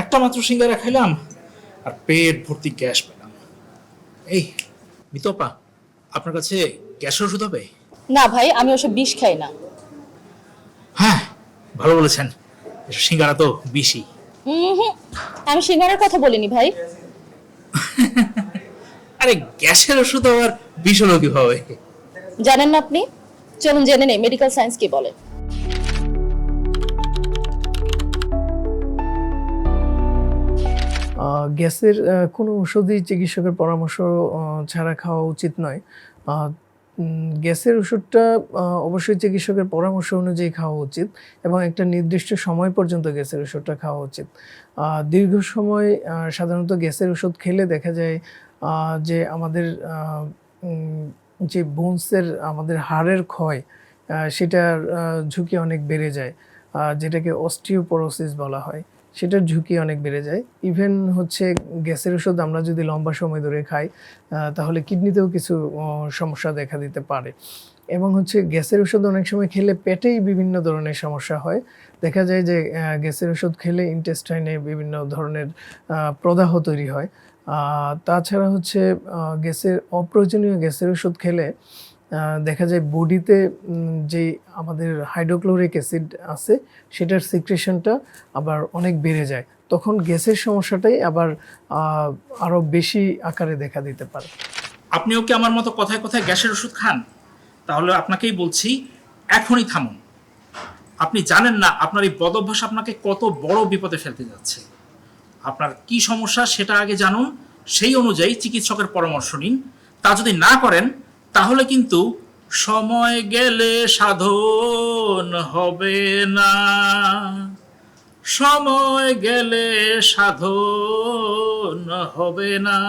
একটা মাত্র সিঙ্গারা খাইলাম আর পেট ভর্তি গ্যাস পেলাম। এই মিতপা, আপনার কাছে গ্যাসের ওষুধ হবে? না ভাই, আমি ওসব বিষ খাই না। হ্যাঁ, ভালো বলেছেন, সিঙ্গারা তো বিষই। হুম, আমি সিঙ্গারার কথা বলিনি ভাই। আরে গ্যাসের ওষুধ আবার বিষ হলো কিভাবে? জানেন না আপনি? চলুন জেনে নেই মেডিকেল সায়েন্স কি বলে। গ্যাসের কোনো ওষুধই চিকিৎসকের পরামর্শ ছাড়া খাওয়া উচিত নয়। গ্যাসের ওষুধটা অবশ্যই চিকিৎসকের পরামর্শ অনুযায়ী খাওয়া উচিত এবং একটা নির্দিষ্ট সময় পর্যন্ত গ্যাসের ওষুধটা খাওয়া উচিত। দীর্ঘ সময় সাধারণত গ্যাসের ওষুধ খেলে দেখা যায় যে আমাদের যে বোনসের আমাদের হাড়ের ক্ষয় সেটার ঝুঁকি অনেক বেড়ে যায়, যেটাকে অস্টিওপোরোসিস বলা হয়। সেটার ঝুঁকি অনেক বেড়ে যায়। ইভেন হচ্ছে গ্যাসের ওষুধ আমরা যদি লম্বা সময় ধরে খাই তাহলে কিডনিতেও কিছু সমস্যা দেখা দিতে পারে। এবং হচ্ছে গ্যাসের ওষুধ অনেক সময় খেলে পেটেই বিভিন্ন ধরনের সমস্যা হয়। দেখা যায় যে গ্যাসের ওষুধ খেলে ইন্টেস্টাইনে বিভিন্ন ধরনের প্রদাহ তৈরি হয়। তাছাড়া হচ্ছে অপ্রয়োজনীয় গ্যাসের ওষুধ খেলে দেখা যায় বডিতে যে আমাদের হাইড্রোক্লোরিক অ্যাসিড আছে সেটার সিক্রেশনটা আবার অনেক বেড়ে যায়। তখন গ্যাসের সমস্যাটাই আবার আরও বেশি আকারে দেখা দিতে পারে। আপনিও কি আমার মতো কথায় কথায় গ্যাসের ওষুধ খান? তাহলে আপনাকেই বলছি, এখনই থামুন। আপনি জানেন না আপনার এই বদ অভ্যাস আপনাকে কত বড় বিপদে ফেলতে যাচ্ছে। আপনার কি সমস্যা সেটা আগে জানুন, সেই অনুযায়ী চিকিৎসকের পরামর্শ নিন। তা যদি না করেন তাহলে কিন্তু সময় গেলে সাধন হবে না, সময় গেলে সাধন হবে না।